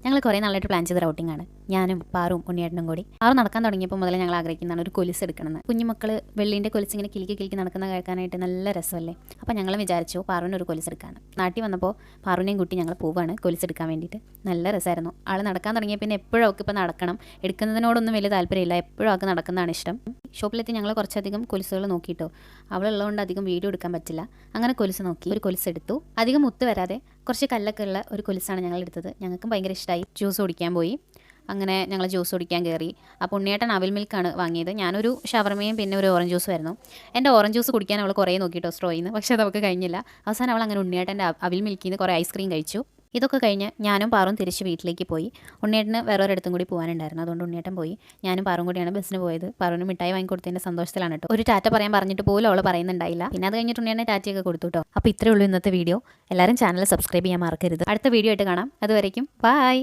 ഞങ്ങൾ കുറേ നാളായിട്ട് പ്ലാൻ ചെയ്ത റൗട്ടിംഗ് ആണ്. ഞാനും പാറും ഉണ്ണിയേട്ടനും കൂടി. പാറു നടക്കാൻ തുടങ്ങിയപ്പോൾ മുതൽ ഞങ്ങൾ ആഗ്രഹിക്കുന്നതാണ് ഒരു കൊലുസ് എടുക്കണമെന്ന്. കുഞ്ഞുമക്കൾ വെള്ളിൻ്റെ കൊലുസ് ഇങ്ങനെ കിലുക്കി നടക്കുന്ന കേൾക്കാനായിട്ട് നല്ല രസമല്ലേ. അപ്പോൾ ഞങ്ങൾ വിചാരിച്ചു പാറുവിന് ഒരു കൊലുസ് എടുക്കാണ്. നാട്ടിൽ വന്നപ്പോൾ പാറുവിനെയും കുട്ടി ഞങ്ങൾ പോവാണ് കൊലുസ് എടുക്കാൻ വേണ്ടിയിട്ട്. നല്ല രസമായിരുന്നു. ആൾ നടക്കാൻ തുടങ്ങിയ പിന്നെ എപ്പോഴും അവൾക്ക് ഇപ്പോൾ നടക്കണം, എടുക്കുന്നതിനോടൊന്നും വലിയ താല്പര്യമില്ല, എപ്പോഴും അവൾക്ക് നടക്കുന്നതാണ് ഇഷ്ടം. ഷോപ്പിലെത്തി ഞങ്ങൾ കുറച്ചധികം കൊലുസുകൾ നോക്കിയിട്ടോ. അവളുള്ളതുകൊണ്ട് അധികം വീഡിയോ എടുക്കാൻ പറ്റില്ല. അങ്ങനെ കൊലുസ് നോക്കി ഒരു കൊലുസ് എടുത്തു. അധികം മുത്ത് വരാതെ കുറച്ച് കല്ലൊക്കെ ഉള്ള ഒരു കൊലുസാണ് ഞങ്ങൾ എടുത്തത്. ഞങ്ങൾക്കും ഭയങ്കര ഇഷ്ടമായി. ജ്യൂസ് കുടിക്കാൻ പോയി. അങ്ങനെ ഞങ്ങൾ ജ്യൂസ് കുടിക്കാൻ കയറി. അപ്പോൾ ഉണ്ണിയേട്ടൻ അവിൽ മിൽക്കാണ് വാങ്ങിയത്. ഞാനൊരു ഷവർമയും പിന്നെ ഒരു ഓറഞ്ച് ജ്യൂസ് ആയിരുന്നു. എൻ്റെ ഓറഞ്ച് ജ്യൂസ് കുടിക്കാൻ അവൾ കുറേ നോക്കിയിട്ടോ സ്ട്രോയിൽ നിന്ന്, പക്ഷേ അത് അവൾക്ക് കഴിഞ്ഞില്ല. അവസാനം അവൾ അങ്ങനെ ഉണ്ണിയേട്ടൻ്റെ അവിൽ മിൽക്കിൽ നിന്ന് കുറേ ഐസ്ക്രീം കഴിച്ചു. ഇതൊക്കെ കഴിഞ്ഞ് ഞാനും പാറും തിരിച്ച് വീട്ടിലേക്ക് പോയി. ഉണ്ണിയേട്ടന് വേറൊരിടത്തും കൂടി പോകാനുണ്ടായിരുന്നു. അതുകൊണ്ട് ഉണ്ണിയേട്ടൻ പോയി. ഞാനും പാറും കൂടിയാണ് ബസ്സിന് പോയത്. പാറുവിന് മിഠായി വാങ്ങിക്കൊടുത്തതിൻ്റെ സന്തോഷത്തിലാണ് കേട്ടോ. ഒരു ടാറ്റ പറയാൻ പറഞ്ഞിട്ട് പോലും അവൾ പറയുന്നുണ്ടായില്ല. പിന്നെ അത് കഴിഞ്ഞിട്ട് ഉണ്ണിയേട്ടനെ ടാറ്റയൊക്കെ കൊടുത്തു കേട്ടോ. അപ്പോൾ ഇത്രയേ ഉള്ളൂ ഇന്നത്തെ വീഡിയോ. എല്ലാവരും ചാനൽ സബ്സ്ക്രൈബ് ചെയ്യാൻ മറക്കരുത്. അടുത്ത വീഡിയോ ആയിട്ട് കാണാം. അതുവരേക്കും ബൈ.